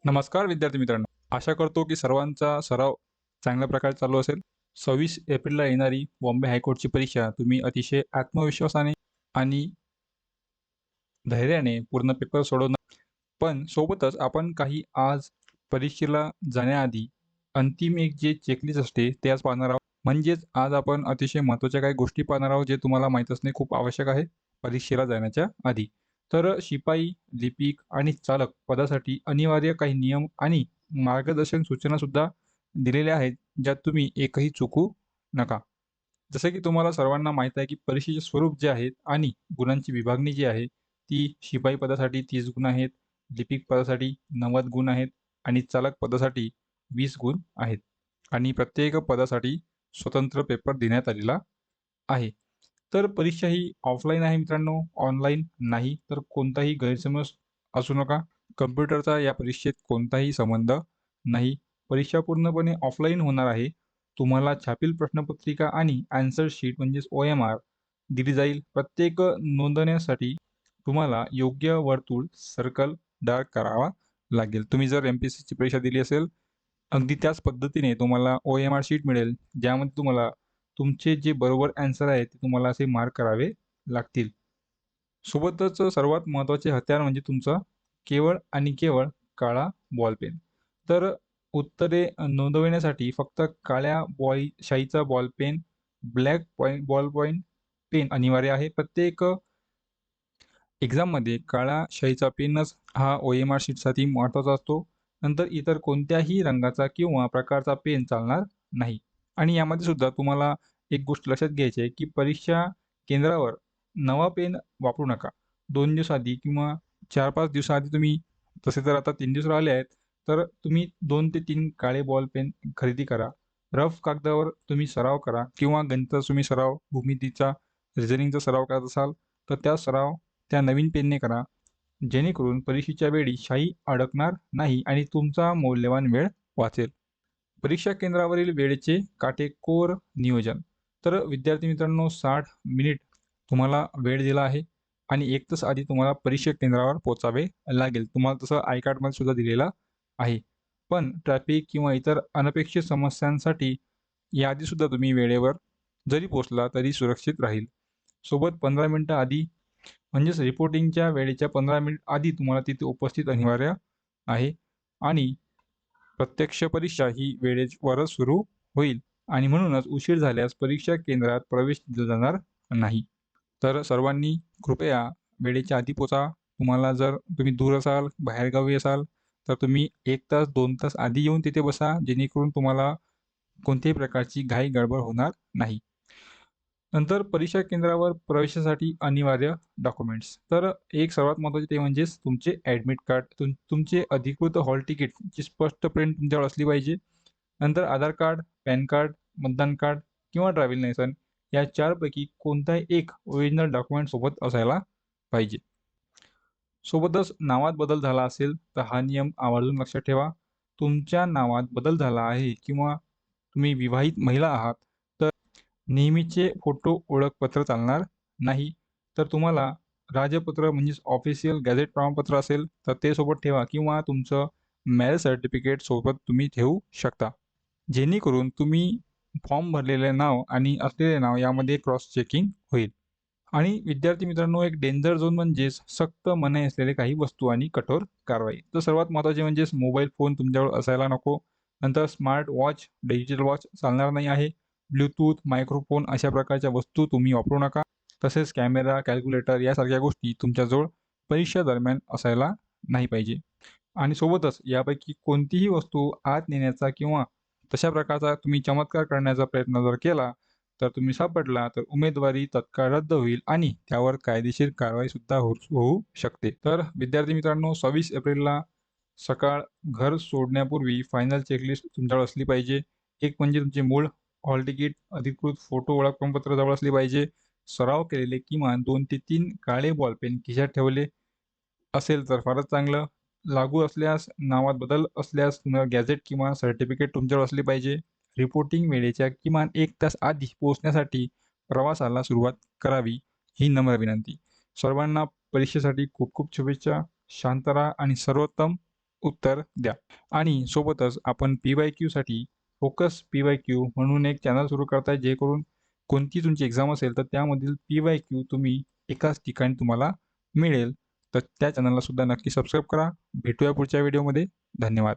नमस्कार विद्यार्थी मित्रांनो. आशा करतो की सर्वांचा सराव चांगल्या प्रकारे चालू असेल. 26 एप्रिलला येणारी बॉम्बे हायकोर्टची परीक्षा तुम्ही अतिशय आत्मविश्वासाने आणि धैर्याने पूर्ण पेपर सोडवणार. पण सोबतच आपण काही आज परीक्षेला जाण्याआधी अंतिम एक जे चेकलिस्ट असते ते आज पाहणार आहोत. म्हणजेच आज आपण अतिशय महत्त्वाच्या काही गोष्टी पाहणार आहोत, जे तुम्हाला माहीत असणे खूप आवश्यक आहे परीक्षेला जाण्याच्या आधी. तर शिपाई, लिपिक आणि चालक पदासाठी अनिवार्य काही नियम आणि मार्गदर्शन सूचनासुद्धा दिलेल्या आहेत, ज्यात तुम्ही एकही चुकू नका. जसं की तुम्हाला सर्वांना माहीत आहे, की परीक्षेचे स्वरूप जे आहेत आणि गुणांची विभागणी जी आहे, ती शिपाई पदासाठी 30 गुण आहेत, लिपिक पदासाठी 90 गुण आहेत आणि चालक पदासाठी 20 गुण आहेत आणि प्रत्येक पदासाठी स्वतंत्र पेपर देण्यात आलेला आहे. तर परीक्षा ही ऑफलाईन आहे मित्रांनो, ऑनलाईन नाही. तर कोणताही गैरसमज असू नका. कॉम्प्युटरचा या परीक्षेत कोणताही संबंध नाही. परीक्षा पूर्णपणे ऑफलाईन होणार आहे. तुम्हाला छापील प्रश्नपत्रिका आणि ॲन्सर शीट म्हणजेच OMR दिली जाईल. प्रत्येक नोंदवण्यासाठी तुम्हाला योग्य वर्तुळ, सर्कल, डार्क करावा लागेल. तुम्ही जर MPSCची परीक्षा दिली असेल, अगदी त्याच पद्धतीने तुम्हाला OMR शीट मिळेल, ज्यामध्ये तुम्हाला तुमचे जे बरोबर ॲन्सर आहे, ते तुम्हाला असे मार्क करावे लागतील. सोबतच सर्वात महत्त्वाचे हत्यार म्हणजे तुमचा केवळ आणि केवळ काळा बॉलपेन. तर उत्तरे नोंदवण्यासाठी फक्त काळ्या शाईचा ballpen, black ball point pen अनिवार्य आहे. प्रत्येक एक्झाममध्ये काळा शाईचा पेनच हा OMR शीटसाठी महत्त्वाचा असतो. नंतर इतर कोणत्याही रंगाचा किंवा प्रकारचा पेन चालणार नाही. आणि यामध्ये सुद्धा तुम्हाला एक गोष्ट लक्षात घ्यायची आहे, की परीक्षा केंद्रावर नवा पेन वापरू नका. 2 दिवस आधी किंवा 4-5 दिवसाआधी तुम्ही, तसे तर आता 3 दिवस राहिले आहेत, तर तुम्ही 2 ते 3 काळे बॉल पेन खरेदी करा. रफ कागदावर तुम्ही सराव करा किंवा गणिताचा तुम्ही सराव, भूमितीचा, रिझनिंगचा सराव करत असाल, तर त्या सराव त्या नवीन पेनने करा. जेणेकरून परीक्षेच्या वेळी शाई अडकणार नाही आणि तुमचा मौल्यवान वेळ वाचेल. परीक्षा केंद्रावरील वेळेचे काटेकोर नियोजन. तर विद्यार्थी मित्रांनो, 60 मिनिट तुम्हाला वेळ दिला आहे आणि 1 तास आधी तुम्हाला परीक्षा केंद्रावर पोहोचावे लागेल. तुम्हाला तसं आय कार्डमध्ये सुद्धा दिलेलं आहे. पण ट्रॅफिक किंवा इतर अनपेक्षित समस्यांसाठी याआधीसुद्धा तुम्ही वेळेवर जरी पोहोचला तरी सुरक्षित राहील. सोबत 15 मिनिटं आधी म्हणजेच रिपोर्टिंगच्या वेळेच्या 15 मिनिट आधी तुम्हाला तिथे उपस्थित अनिवार्य आहे आणि प्रत्यक्ष परीक्षा ही वेळेवरच सुरू होईल आणि म्हणूनच उशीर झाल्यास परीक्षा केंद्रात प्रवेश दिला जाणार नाही. तर सर्वांनी कृपया वेळेच्या आधी पोचा. तुम्हाला जर तुम्ही दूर असाल, बाहेरगावी असाल, तर तुम्ही 1 तास, 2 तास आधी येऊन तिथे बसा, जेणेकरून तुम्हाला कोणत्याही प्रकारची घाई-गडबड होणार नाही. नंतर परीक्षा केंद्रावर प्रवेशासाठी अनिवार्य डॉक्युमेंट्स. तर एक सर्वात महत्त्वाचे ते म्हणजेच तुमचे ॲडमिट कार्ड, तुमचे अधिकृत हॉल तिकीटची स्पष्ट प्रिंट तुमच्याकडे असली पाहिजे. नंतर आधार कार्ड, पॅन कार्ड, मतदान कार्ड किंवा ड्रायव्हिंग लायसन या 4 पैकी कोणताही एक ओरिजिनल डॉक्युमेंट सोबत असायला पाहिजे. सोबतच नावात बदल झाला असेल, तर हा नियम आवर्जून लक्षात ठेवा. तुमच्या नावात बदल झाला आहे किंवा तुम्ही विवाहित महिला आहात, तर नेहमीचे फोटो ओळखपत्र चालणार नाही. तर तुम्हाला राजपत्र म्हणजेच ऑफिशियल गॅझेट प्रमाणपत्र असेल, तर ते सोबत ठेवा किंवा तुमचं मॅरेज सर्टिफिकेट सोबत तुम्ही ठेवू शकता. जेणेकरून तुम्ही फॉर्म भरलेले नाव आणि असलेले नाव यामध्ये क्रॉस चेकिंग होईल. आणि विद्यार्थी मित्रांनो, एक डेंजर झोन म्हणजेच सक्त मनाई असलेले काही वस्तू आणि कठोर कारवाई. तर सर्वात महत्त्वाचे म्हणजेच मोबाईल फोन तुमच्याजवळ असायला नको. नंतर स्मार्ट वॉच, डिजिटल वॉच चालणार नाही आहे. ब्लूटूथ, मायक्रोफोन अशा प्रकारच्या वस्तू तुम्ही वापरू नका. तसेच कॅमेरा, कॅल्क्युलेटर यासारख्या गोष्टी तुमच्याजवळ परीक्षा दरम्यान असायला नाही पाहिजे. आणि सोबतच यापैकी कोणतीही वस्तू आत नेण्याचा किंवा तशा प्रकारचा तुम्ही चमत्कार करण्याचा प्रयत्न जर केला, तर तुम्ही सापडला तर उमेदवारी तत्काळ रद्द होईल आणि त्यावर कायदेशीर कारवाईसुद्धा होऊ शकते. तर विद्यार्थी मित्रांनो, 26 एप्रिलला सकाळ घर सोडण्यापूर्वी फायनल चेकलिस्ट तुमच्याकडे असली पाहिजे. एक म्हणजे तुमचे मूळ हॉल तिकीट, अधिकृत फोटो ओळख प्रमाणपत्र जवळ असले पाहिजे. सराव केलेले किमान 2 ते 3 काळे बॉलपेन खिशात ठेवले असेल तर फारच चांगलं. लागू असल्यास, नावात बदल असल्यास तुम्हाला गॅझेट किंवा सर्टिफिकेट तुमच्याजवळ असले पाहिजे. रिपोर्टिंग वेळेच्या किमान 1 तास आधी पोहोचण्यासाठी प्रवासाला सुरुवात करावी, ही नम्र विनंती. सर्वांना परीक्षेसाठी खूप खूप शुभेच्छा. शांत राहा आणि सर्वोत्तम उत्तर द्या. आणि सोबतच आपण पी-वाय-क्यूसाठी फोकस पी-वाय-क्यू म्हणून एक चॅनल सुरू करताय, जेणेकरून कोणती तुमची एक्झाम असेल तर त्यामधील पी-वाय-क्यू तुम्ही एकाच ठिकाणी तुम्हाला मिळेल. तर त्या चॅनलला सुद्धा नक्की सबस्क्राईब करा. भेटूया पुढच्या व्हिडिओमध्ये. धन्यवाद.